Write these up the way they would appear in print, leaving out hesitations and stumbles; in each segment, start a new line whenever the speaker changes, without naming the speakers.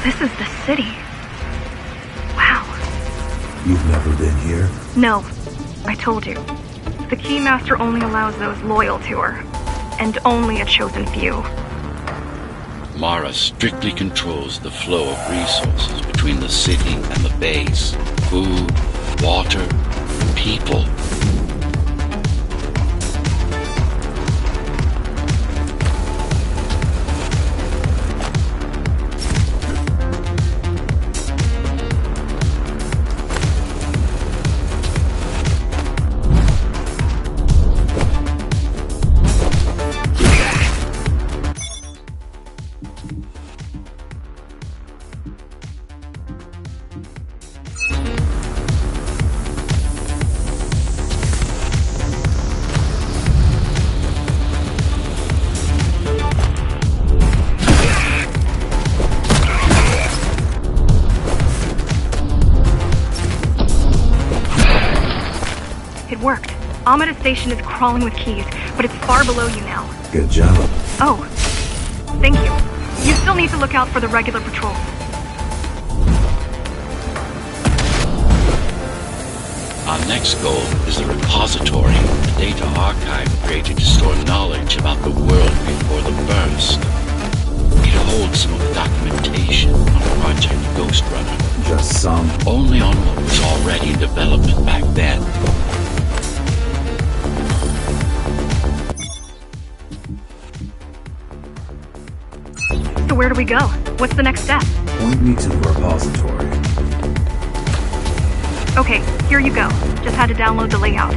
This is the city. Wow.
You've never been here?
No, I told you. The Keymaster only allows those loyal to her, and only a chosen few.
Mara strictly controls the flow of resources between the city and the base. Food, water, people.
Worked. Amida Station is crawling with keys, but it's far below you now.
Good job.
Oh, thank you. You still need to look out for the regular patrols.
Our next goal is the repository, a data archive created to store knowledge about the world before the burst. It holds some of the documentation on Project Ghostrunner.
Just some?
Only on what was already in development back then.
So where do we go? What's the next step?
Point me to the repository.
Okay, here you go. Just had to download the layout.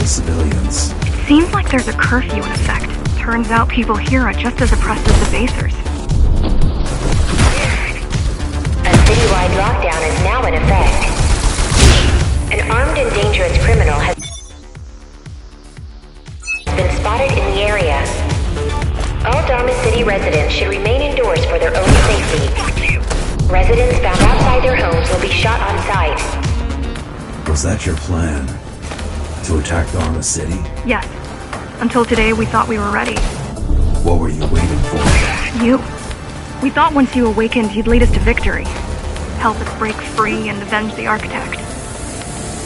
Civilians.
It seems like there's a curfew in effect. Turns out people here are just as oppressed as the basers.
A citywide lockdown is now in effect. An armed and dangerous criminal has been spotted in the area. All Dharma City residents should remain indoors for their own safety. Residents found outside their homes will be shot on sight.
Was that your plan? To attack Dharma City?
Yes. Until today, we thought we were ready.
What were you waiting for?
You. We thought once you awakened, you'd lead us to victory. Help us break free and avenge the Architect.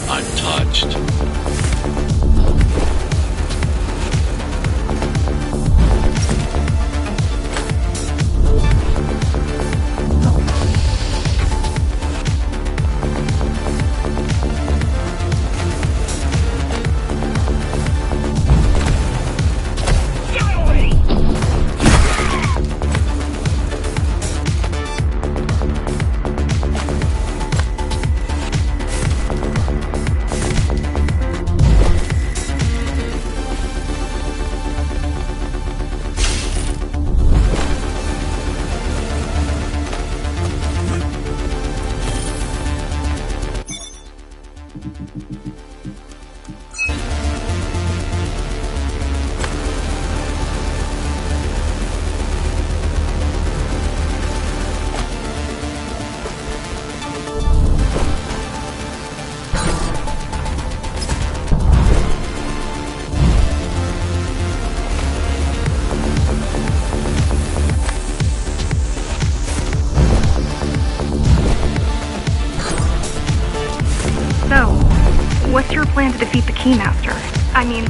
I'm touched.
to defeat the Keymaster. I mean,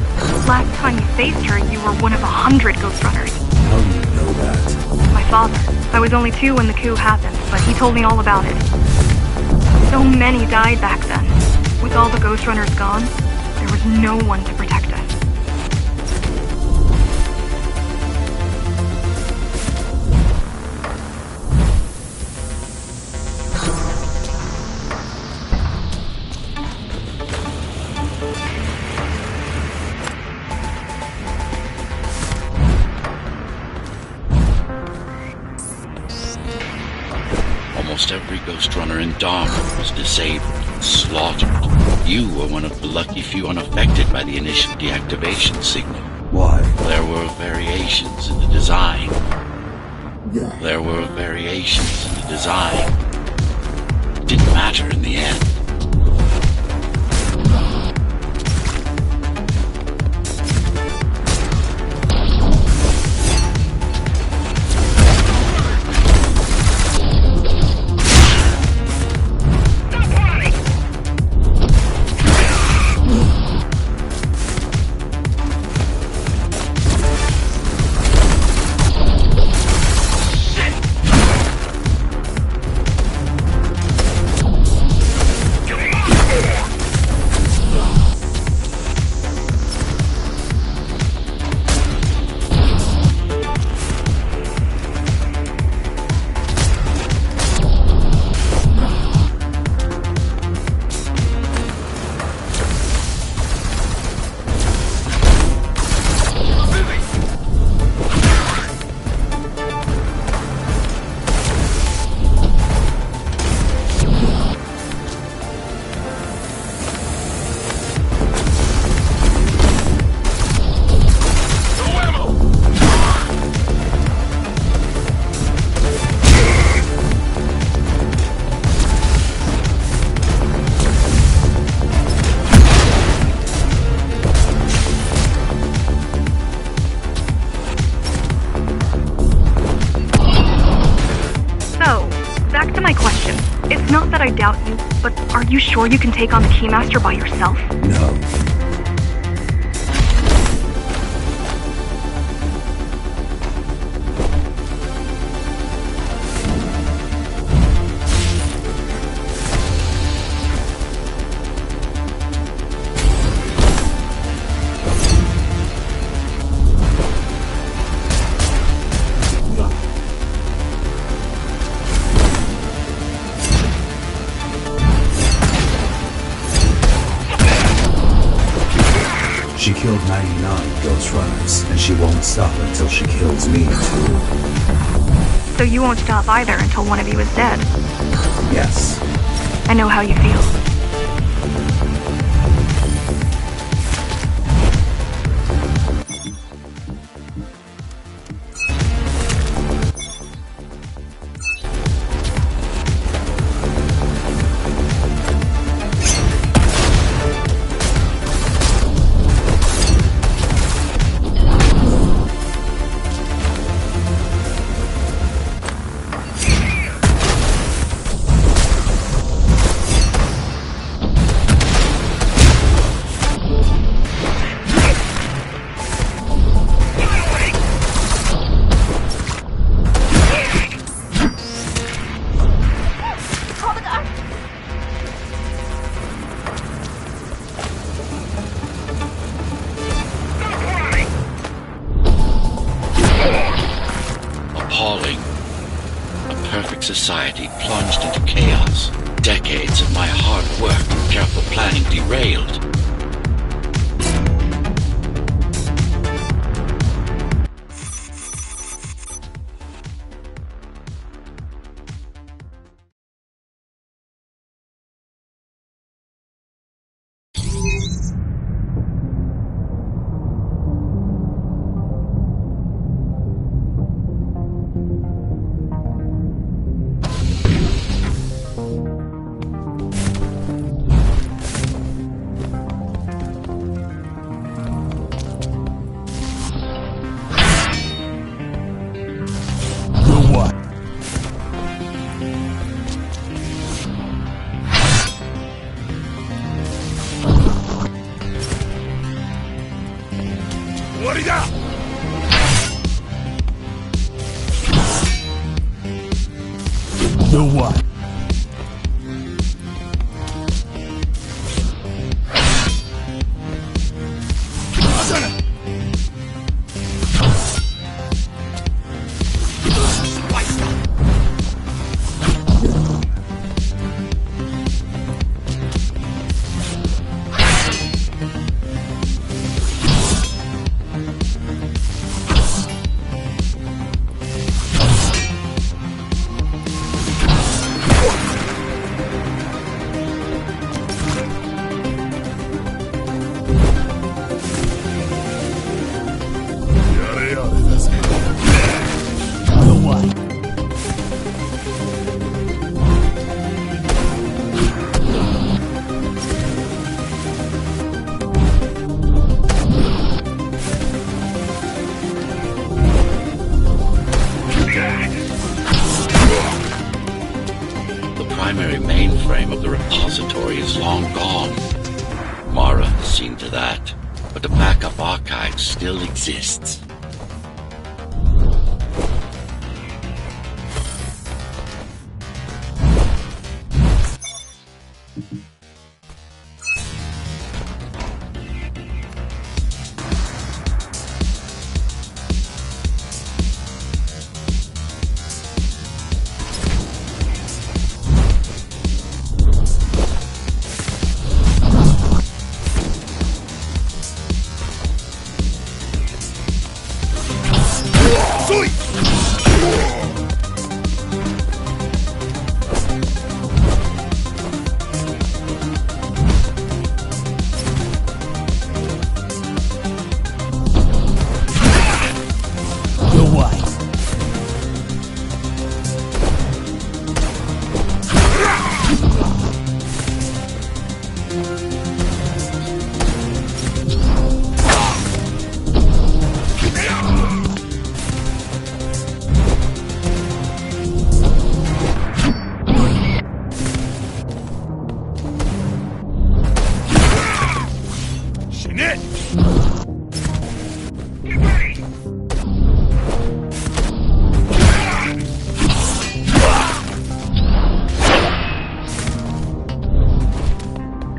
last time you faced her, you were one of 100 Ghostrunners.
How do you know that?
My father. I was only 2 when the coup happened, but he told me all about it. So many died back then. With all the Ghostrunners gone, there was no one to protect us.
Almost every Ghostrunner in Dharma was disabled, slaughtered. You were one of the lucky few unaffected by the initial deactivation signal.
Why?
There were variations in the design. There were variations in the design. It didn't matter in the end.
I doubt you, but are you sure you can take on the Keymaster by yourself?
No. She killed 99 Ghostrunners, and she won't stop until she kills me too.
So you won't stop either until one of you is dead?
Yes.
I know how you feel.
Appalling. A perfect society plunged into chaos. Decades of my hard work and careful planning derailed.
わりだ。The what?
Primary mainframe of the repository is long gone. Mara has seen to that, but the backup archive still exists.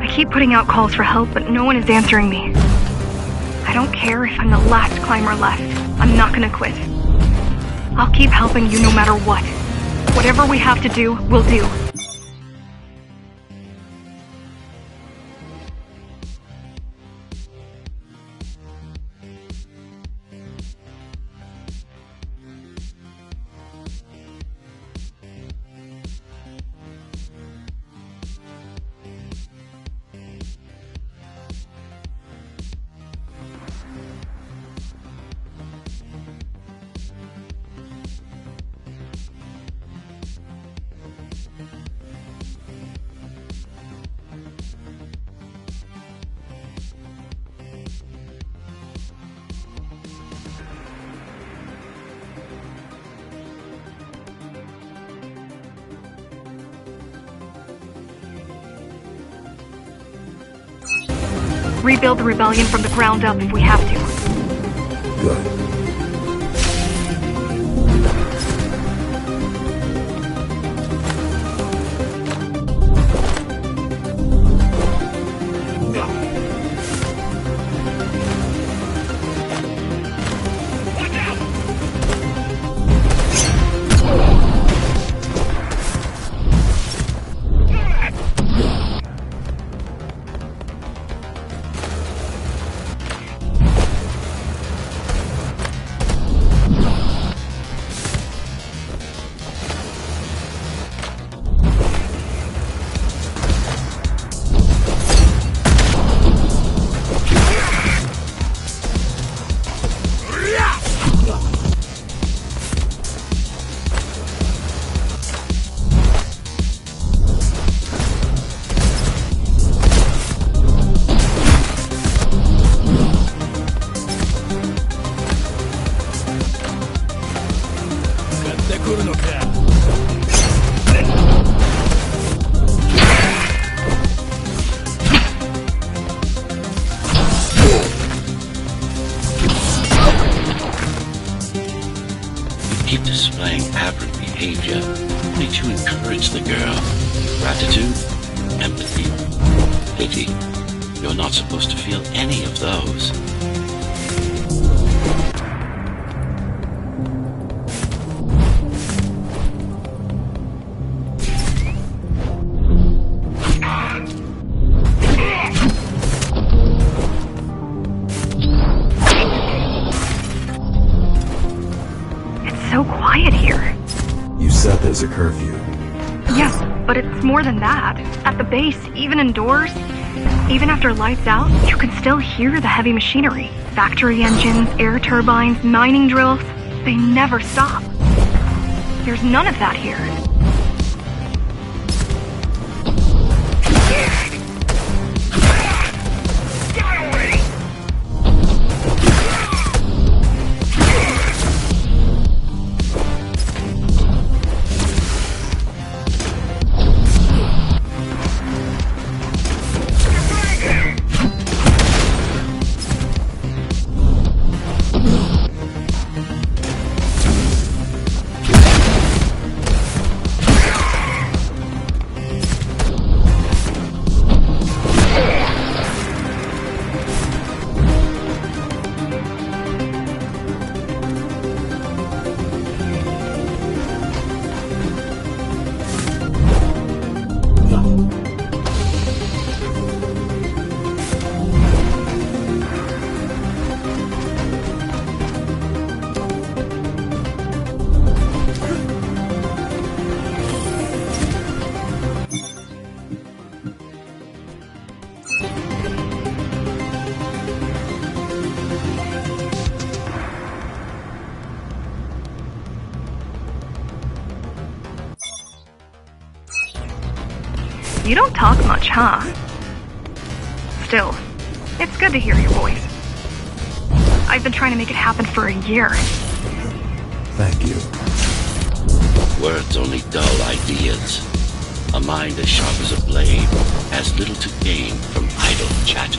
I keep putting out calls for help, but no one is answering me. I don't care if I'm the last climber left. I'm not gonna quit. I'll keep helping you no matter what. Whatever we have to do, we'll do. Rebuild the rebellion from the ground up if we have to.
Good.
keep displaying aberrant behavior only to encourage the girl. Gratitude, empathy, pity. You're not supposed to feel any of those.
So quiet here.
You said there's a curfew.
Yes, but it's more than that. At the base, even indoors, even after lights out, you can still hear the heavy machinery. Factory engines, air turbines, mining drills. They never stop. There's none of that here. You don't talk much, huh? Still, it's good to hear your voice. I've been trying to make it happen for a year.
Thank you.
Words only dull ideas. A mind as sharp as a blade has little to gain from idle chatter.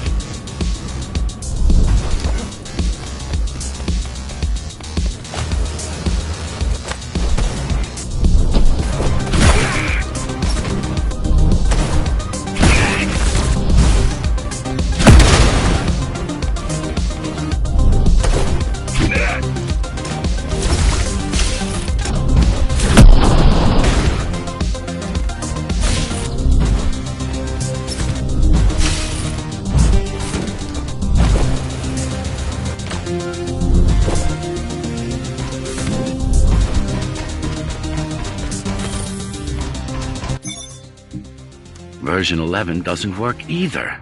Version 11 doesn't work either.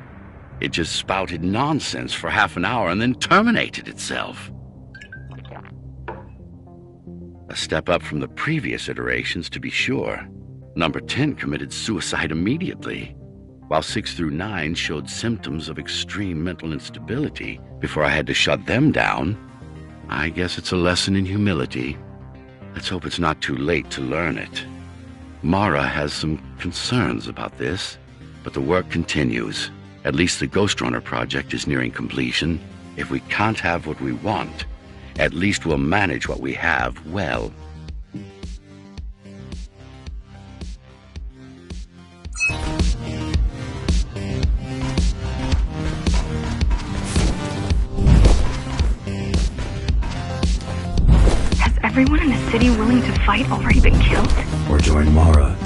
It just spouted nonsense for half an hour and then terminated itself. A step up from the previous iterations, to be sure. Number 10 committed suicide immediately, while 6 through 9 showed symptoms of extreme mental instability before I had to shut them down. I guess it's a lesson in humility. Let's hope it's not too late to learn it. Mara has some concerns about this, but the work continues. At least the Ghostrunner project is nearing completion. If we can't have what we want, at least we'll manage what we have well.
Has everyone in the city willing to fight already been killed?
Or join Mara.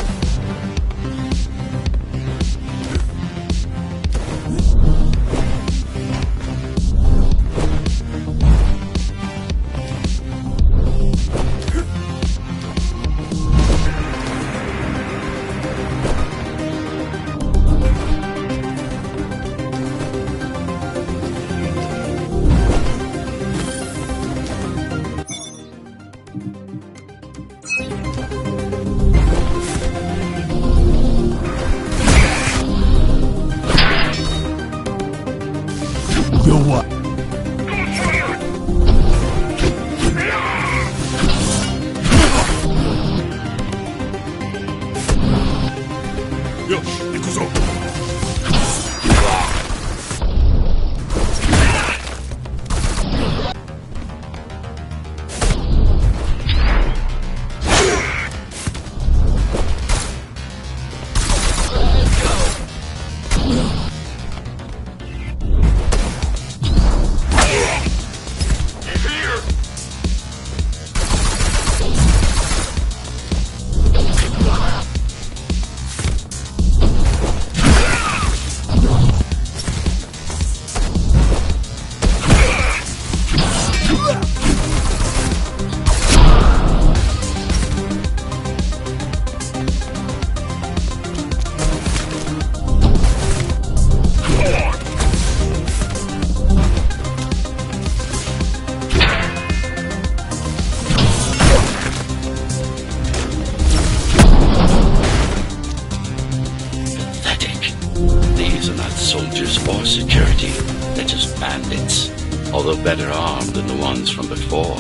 although better armed than the ones from before.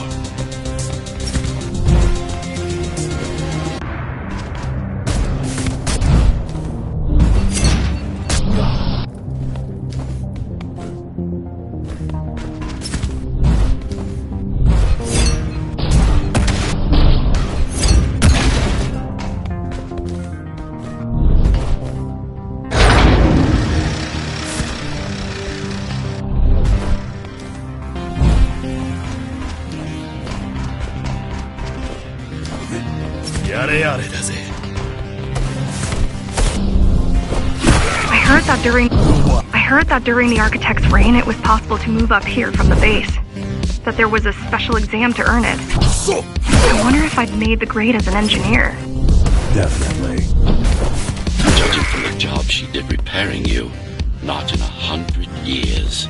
I heard that during the Architect's reign, it was possible to move up here from the base. That there was a special exam to earn it. I wonder if I'd made the grade as an engineer.
Definitely.
Judging from the job she did repairing you, not in 100 years.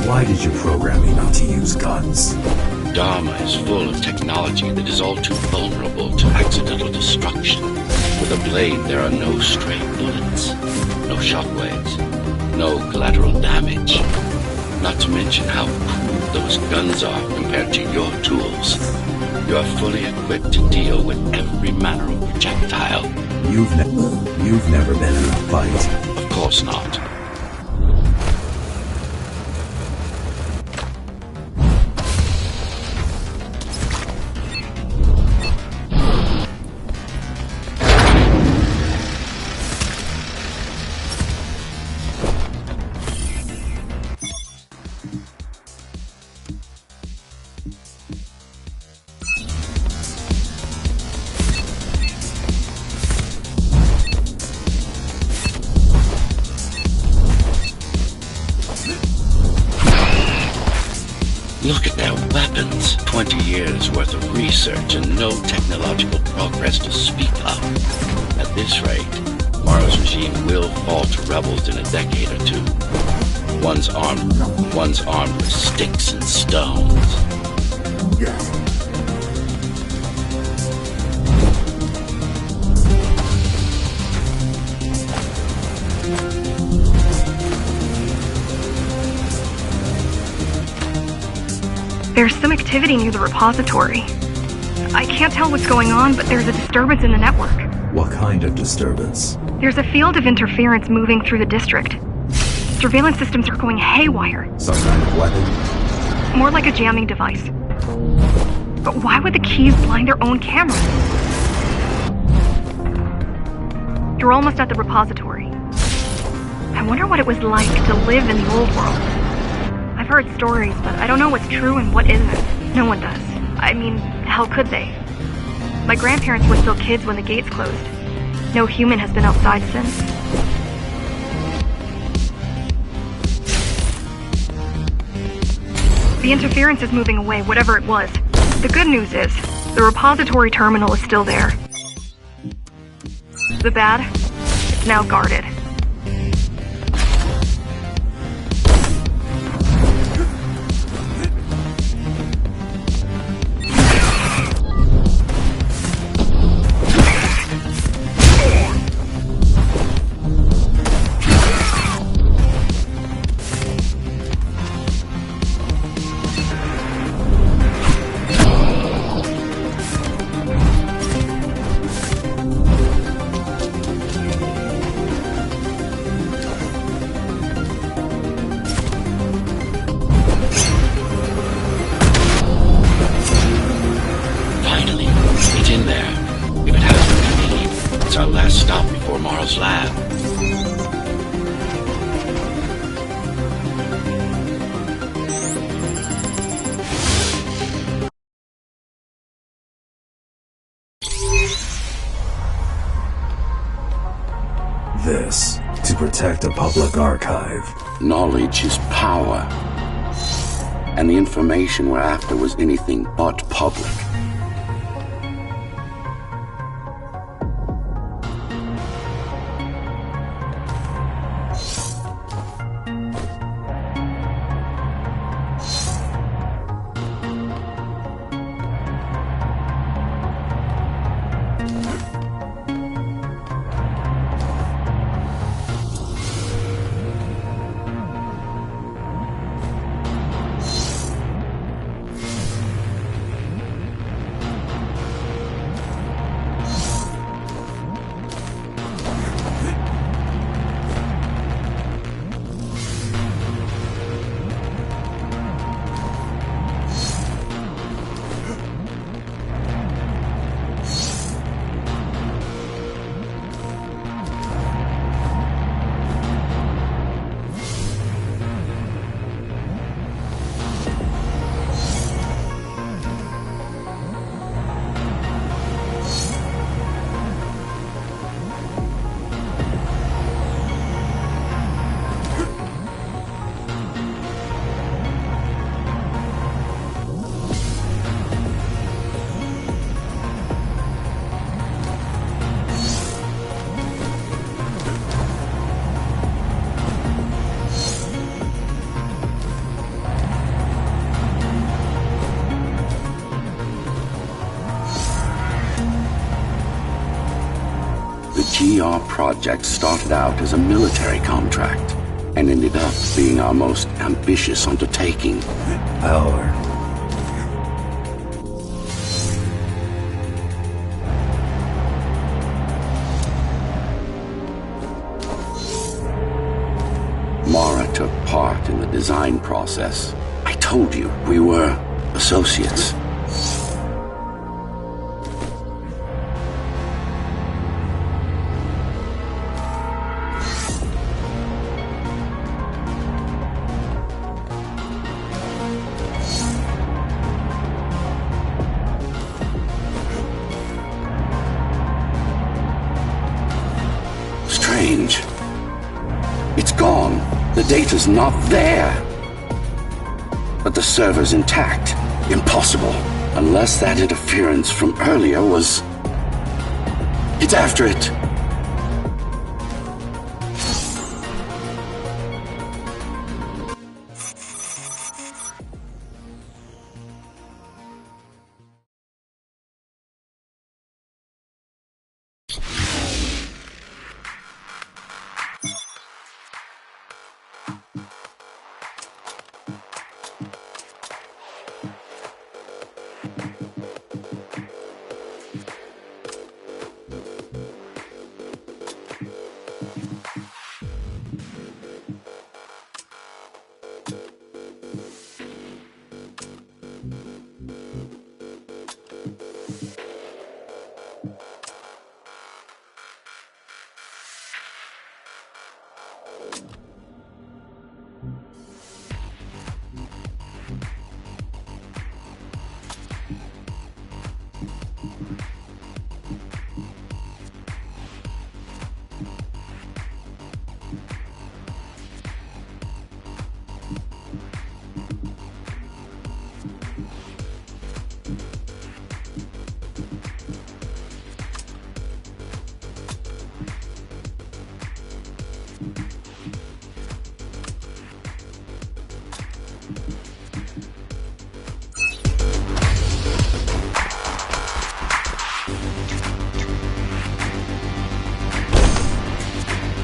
Why did you program me not to use guns?
Dharma is full of technology that is all too vulnerable to accidental destruction. With a blade, there are no stray bullets, no shockwaves, no collateral damage. Not to mention how cool those guns are compared to your tools. You are fully equipped to deal with every manner of projectile.
You've never been in a fight.
Of course not. Look at their weapons. 20 years worth of research and no technological progress to speak of. At this rate, Mara's regime will fall to rebels in a decade or two. One's armed with sticks and stones.
There's some activity near the repository. I can't tell what's going on, but there's a disturbance in the network.
What kind of disturbance?
There's a field of interference moving through the district. Surveillance systems are going haywire.
Some kind of weapon?
More like a jamming device. But why would the keys blind their own cameras? You're almost at the repository. I wonder what it was like to live in the old world. I've heard stories, but I don't know what's true and what isn't. No one does. I mean, how could they? My grandparents were still kids when the gates closed. No human has been outside since. The interference is moving away, whatever it was. The good news is, the repository terminal is still there. The bad? It's now guarded.
Lab.
This, to protect a public archive.
Knowledge is power. And the information we're after was anything but public. The GR project started out as a military contract and ended up being our most ambitious undertaking. Mara took part in the design process. I told you we were associates. Strange. It's gone. The data's not there. but the server's intact. Impossible. Unless that interference from earlier was... It's after it.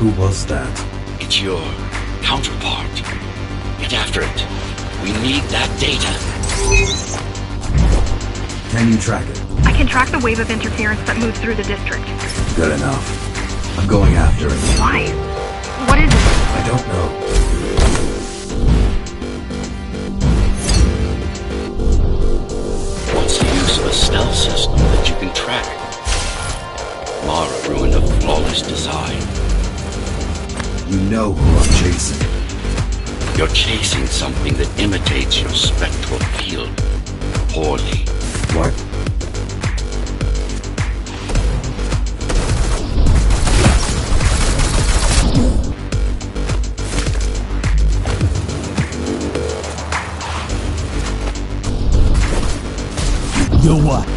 Who was that?
It's your counterpart. Get after it. We need that data.
Can you track it?
I can track the wave of interference that moves through the district.
Good enough. I'm going after it.
Why? What is it?
I don't know.
What's the use of a stealth system that you can track? Mara ruined a flawless design.
You know who I'm chasing.
You're chasing something that imitates your spectral field. Poorly.
What?
You what?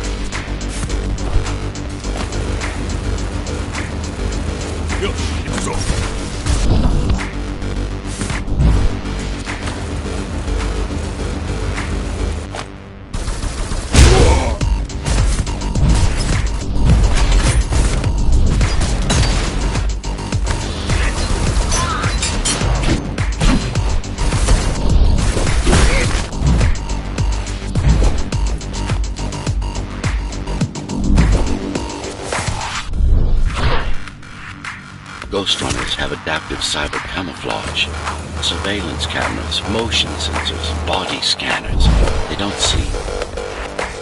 Ghostrunners have adaptive cyber camouflage, surveillance cameras, motion sensors, body scanners. They don't see.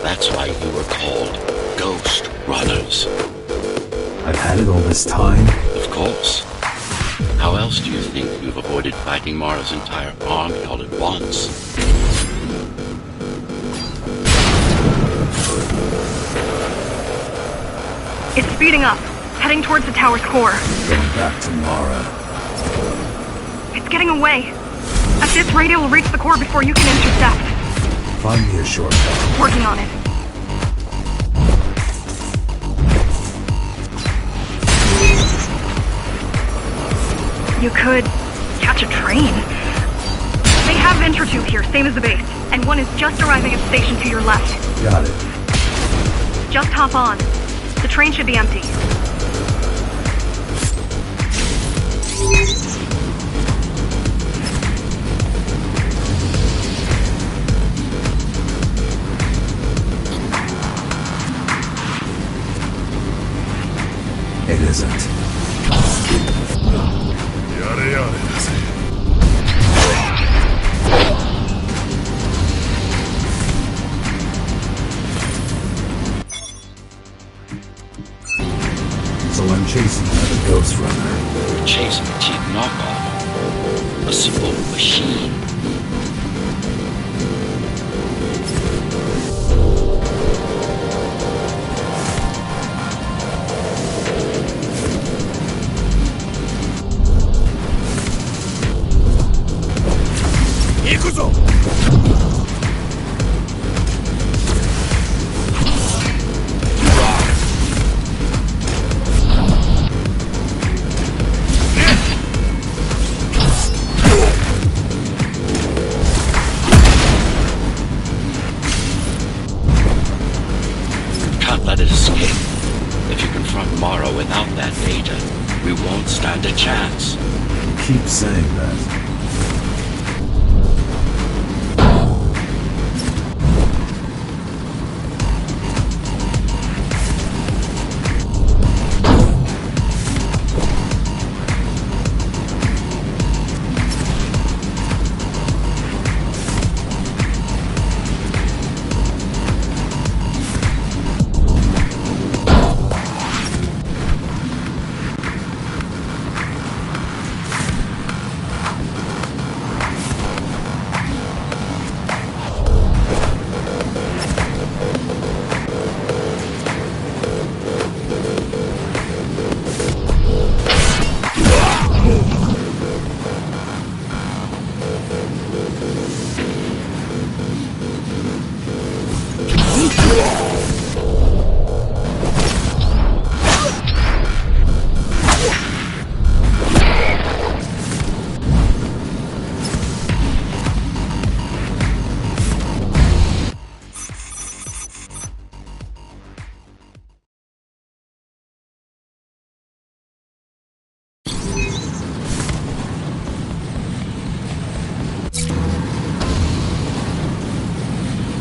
That's why you were called Ghostrunners.
I've had it all this time?
Of course. How else do you think you've avoided fighting Mara's entire army all at once?
It's speeding up, heading towards the tower's core.
Going back to Mara.
It's getting away. At this rate, it will reach the core before you can intercept.
Find me a shortcut.
Working on it. You could catch a train. They have Intertube here, same as the base, and one is just arriving at the station to your left.
Got it.
Just hop on. The train should be empty.
It isn't. So I'm chasing another Ghostrunner.
Chasing a cheap knockoff. A simple machine.
Ikuzo!
chance.
Keep saying that.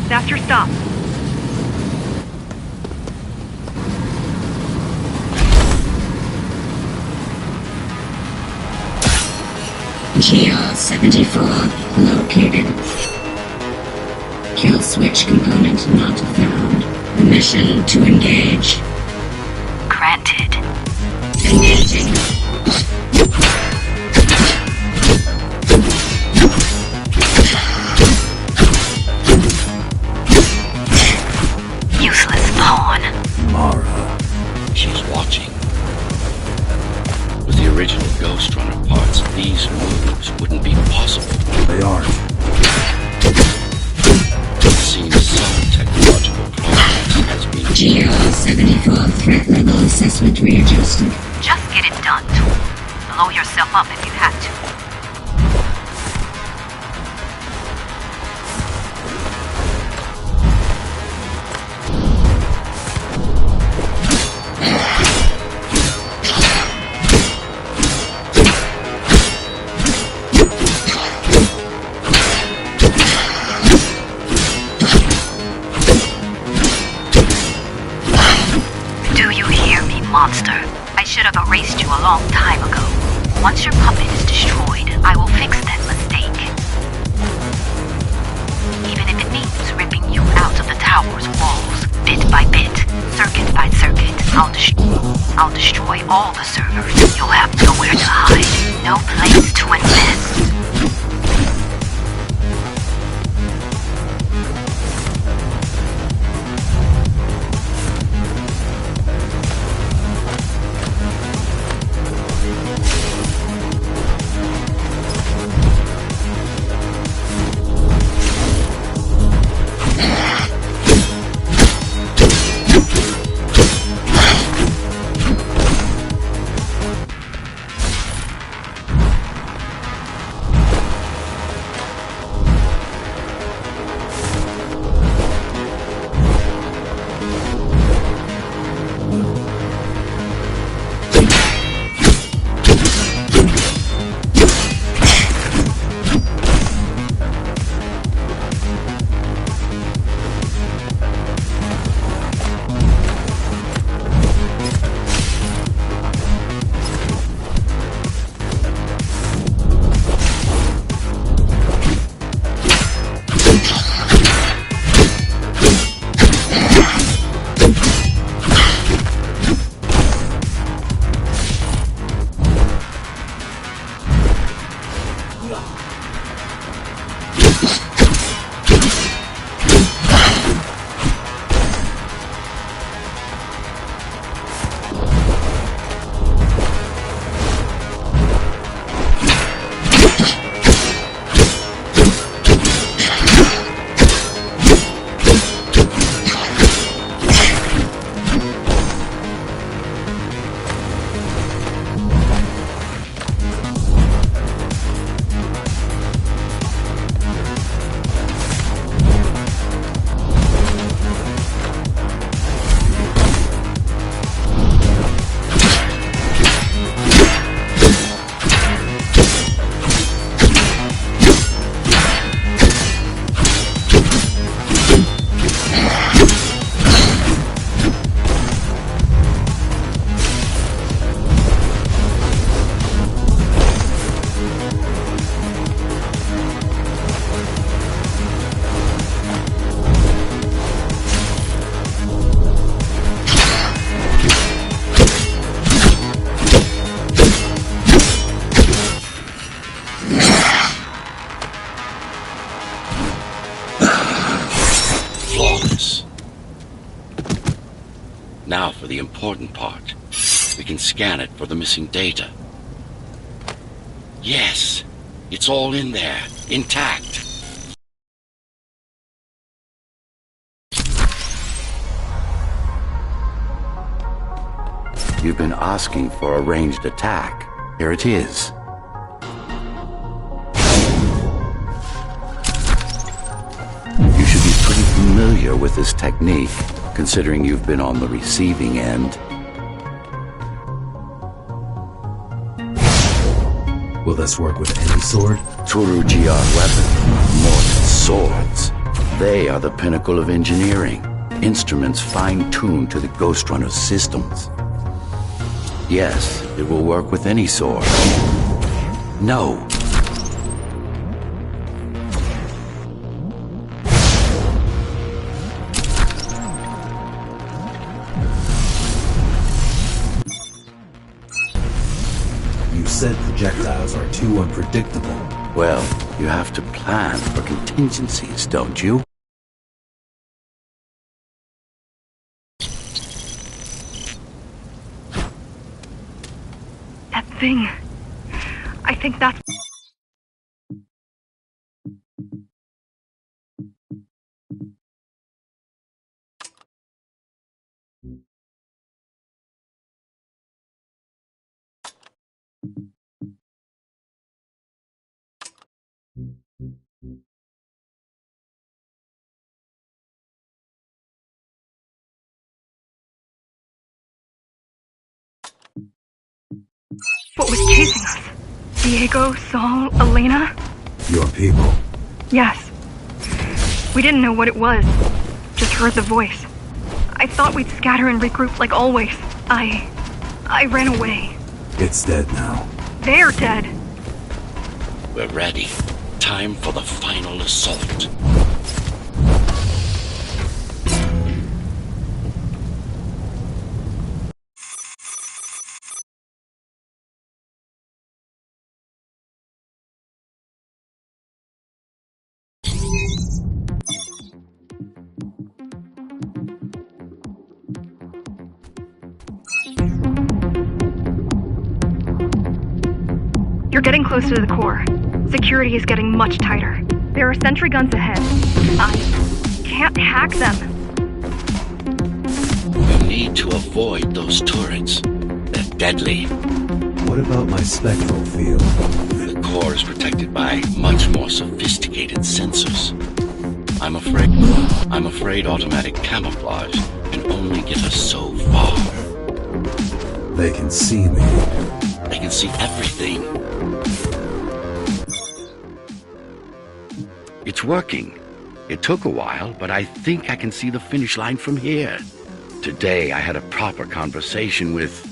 That's your stop.
GR-74 located. Kill switch component not found. Permission to engage.
Granted.
Engaging.
Useless pawn.
Mara.
She's watching. With the original Ghostrunner parts, these moves wouldn't be possible.
They aren't.
It seems some technological progress has been...
GR-74 threat level assessment readjusted.
Just get it done. Blow yourself up if you had to. Monster. I should have erased you a long time ago. Once your puppet is destroyed, I will fix that mistake. Even if it means ripping you out of the tower's walls, bit by bit, circuit by circuit, I'll destroy all the servers. You'll have nowhere to hide, no place to invest.
the important part. We can scan it for the missing data. Yes, it's all in there, intact. You've been asking for a ranged attack. Here it is. You should be pretty familiar with this technique, considering you've been on the receiving end.
Will this work with any sword?
Tsurugi are weapons, more than swords. They are the pinnacle of engineering, instruments fine-tuned to the Ghostrunner systems. Yes, it will work with any sword. No.
You said projectiles are too unpredictable.
Well, you have to plan for contingencies, don't you?
That thing. I think that's... what was chasing us? Diego, Saul, Elena?
Your people.
Yes. We didn't know what it was. Just heard the voice. I thought we'd scatter and regroup like always. I ran away.
It's dead now.
They're dead.
We're ready. Time for the final assault.
You're getting close to the core. Security is getting much tighter. There are sentry guns ahead. I can't hack them.
You need to avoid those turrets. They're deadly.
What about my spectral field?
The core is protected by much more sophisticated sensors. I'm afraid automatic camouflage can only get us so far.
They can see me.
They can see everything. It's working. It took a while, but I think I can see the finish line from here. Today I had a proper conversation with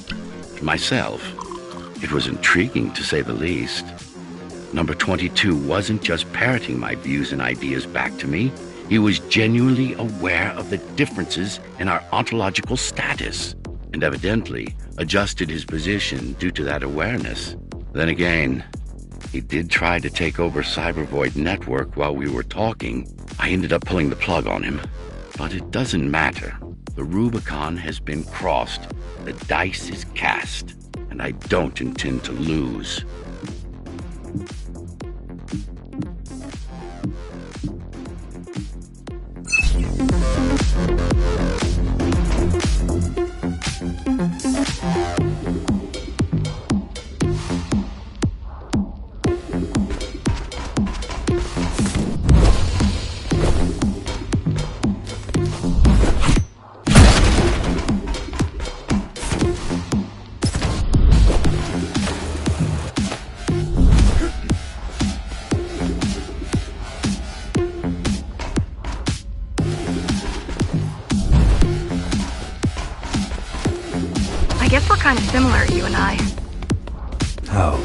myself. It was intriguing, to say the least. Number 22 wasn't just parroting my views and ideas back to me. He was genuinely aware of the differences in our ontological status, and evidently adjusted his position due to that awareness. Then again, he did try to take over Cybervoid Network while we were talking. I ended up pulling the plug on him. But it doesn't matter. The Rubicon has been crossed. The dice is cast. And I don't intend to lose.
I guess we're kind of similar, you and I.
How?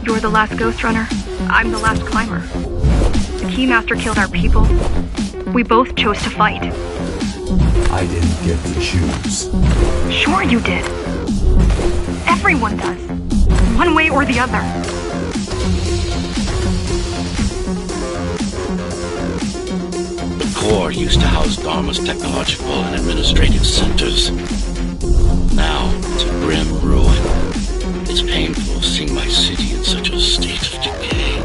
You're the last Ghostrunner. I'm the last climber. The Keymaster killed our people. We both chose to fight.
I didn't get to choose.
Sure you did. Everyone does. One way or the other.
The core used to house Dharma's technological and administrative centers. Now, it's a grim ruin. It's painful seeing my city in such a state of decay.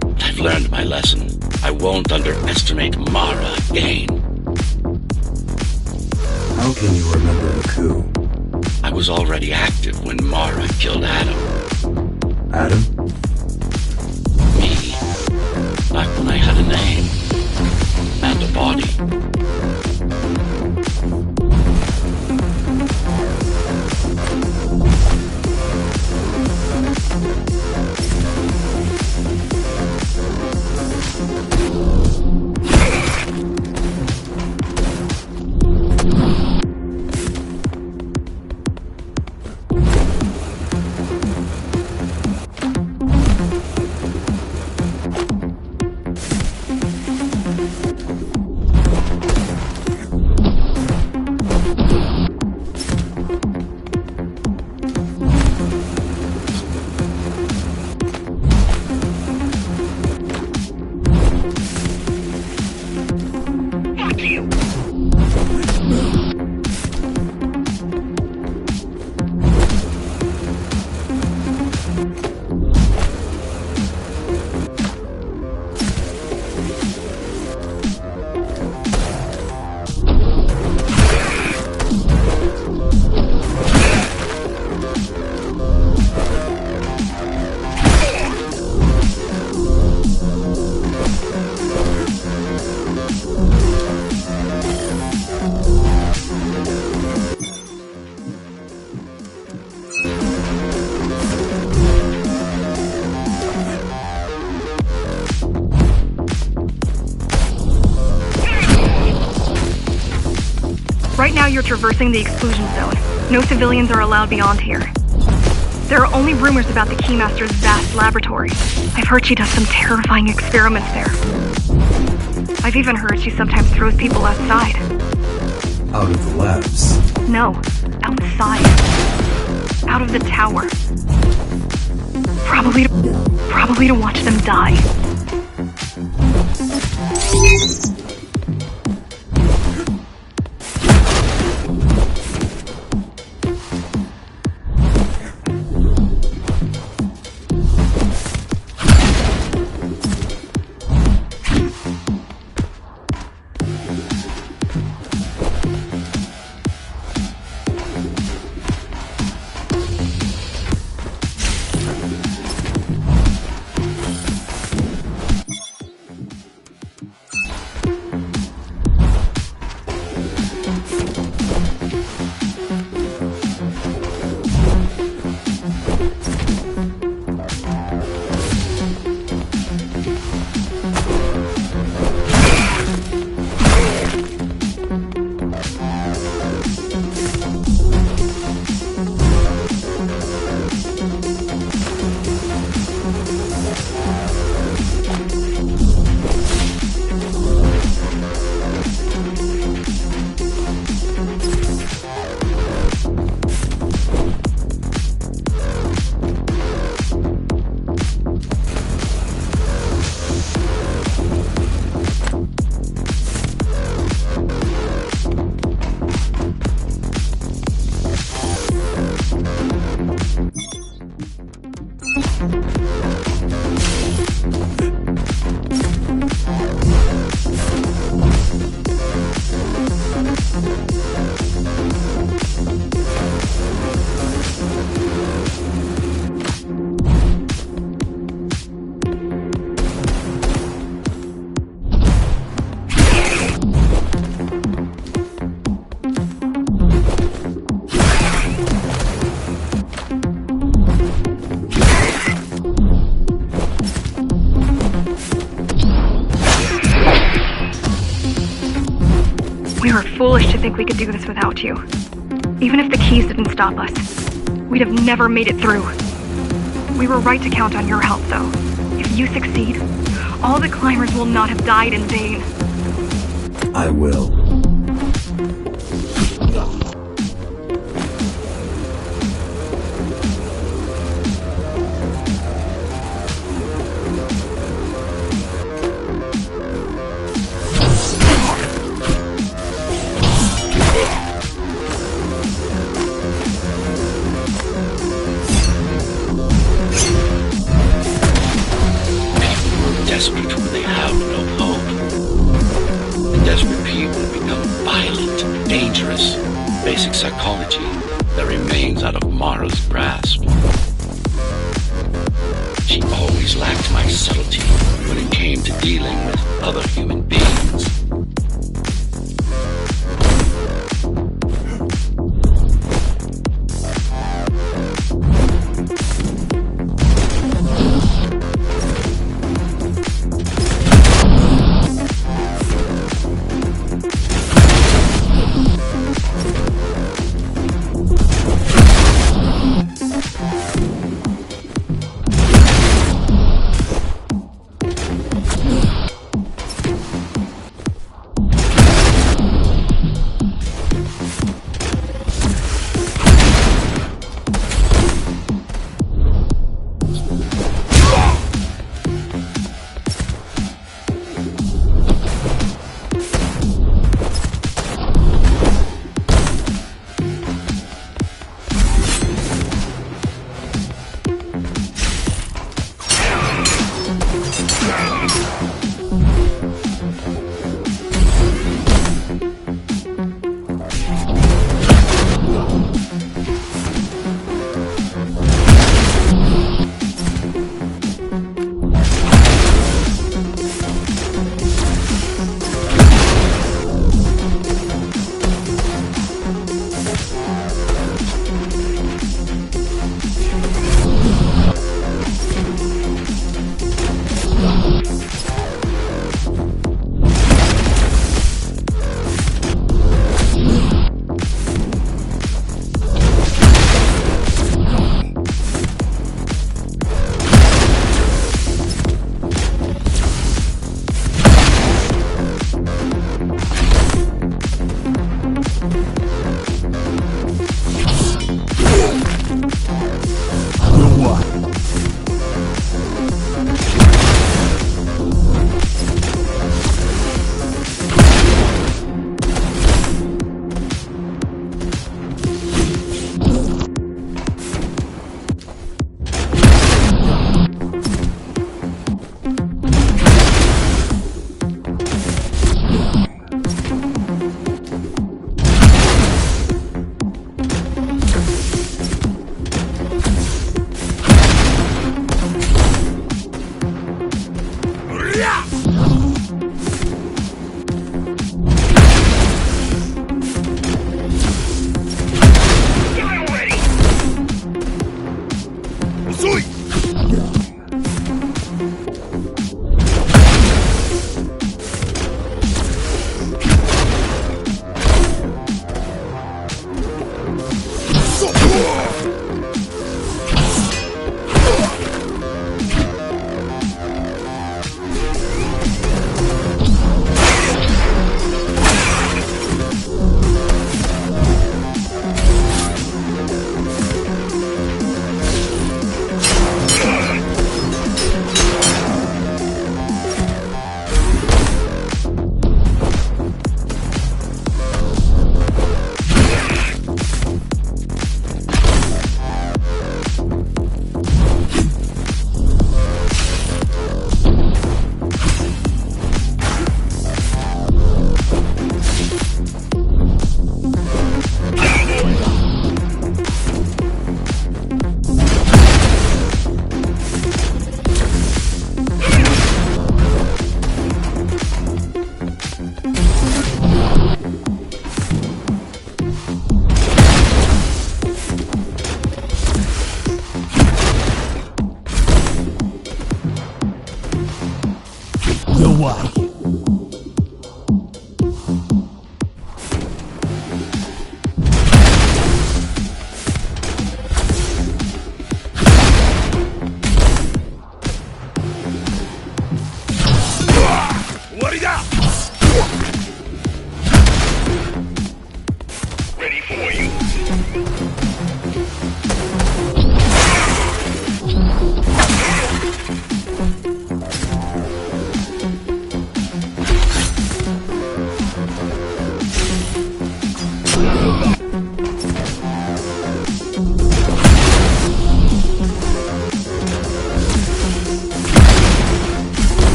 But I've learned my lesson. I won't underestimate Mara again.
How can you remember the coup?
I was already active when Mara killed Adam.
Adam?
Me. Back when I had a name. And a body.
Right now you're traversing the exclusion zone. No civilians are allowed beyond here. There are only rumors about the Keymaster's vast laboratory. I've heard she does some terrifying experiments there. I've even heard she sometimes throws people outside.
Out of the labs?
No, outside. Out of the tower. Probably to watch them die. We were foolish to think we could do this without you. Even if the keys didn't stop us, we'd have never made it through. We were right to count on your help, though. If you succeed, all the climbers will not have died in vain.
I will.
desperate when they have no hope. And desperate people become violent, dangerous. Basic psychology that remains out of Mara's grasp. She always lacked my subtlety when it came to dealing with other human beings.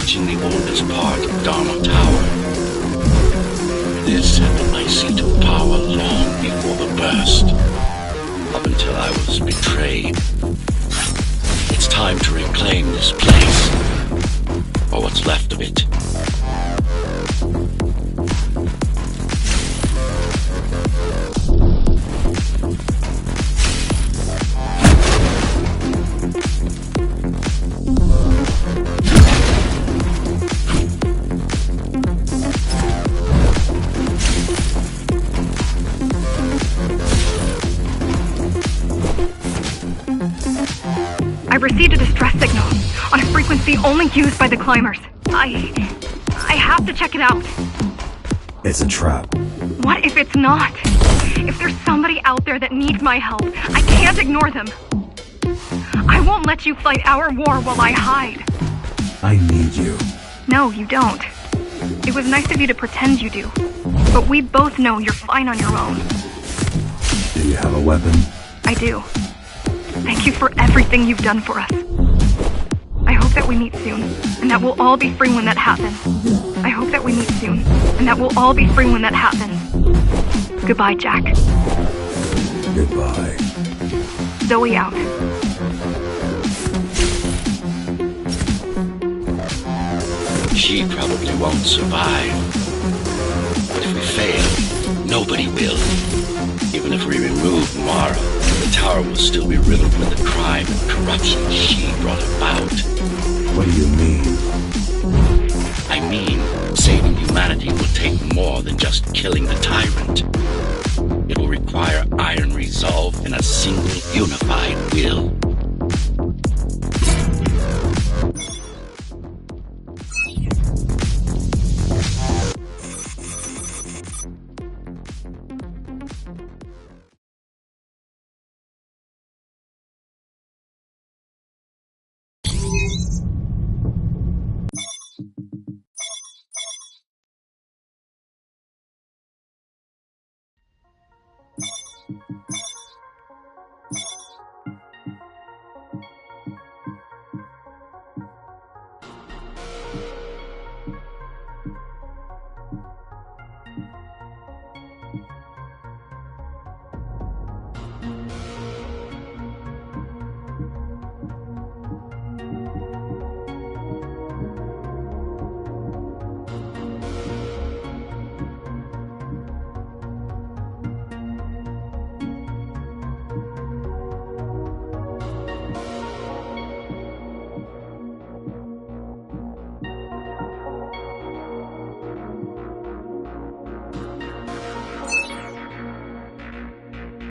reaching the oldest part of Dharma Tower. This had been my seat of power long before the burst, up until I was betrayed. It's time to reclaim this place, or what's left of it.
I received a distress signal on a frequency only used by the climbers. I have to check it out.
It's a trap.
What if it's not? If there's somebody out there that needs my help, I can't ignore them. I won't let you fight our war while I hide.
I need you.
No, you don't. It was nice of you to pretend you do. But we both know you're fine on your own.
Do you have a weapon?
I do. Thank you for everything you've done for us. I hope that we meet soon, and that we'll all be free when that happens. I hope that we meet soon, and that we'll all be free when that happens. Goodbye, Jack.
Goodbye.
Zoe out.
She probably won't survive. But if we fail, nobody will. Even if we remove Mara, the tower will still be riddled with the crime and corruption she brought about.
What do you mean?
I mean, saving humanity will take more than just killing the tyrant. It will require iron resolve and a single unified will.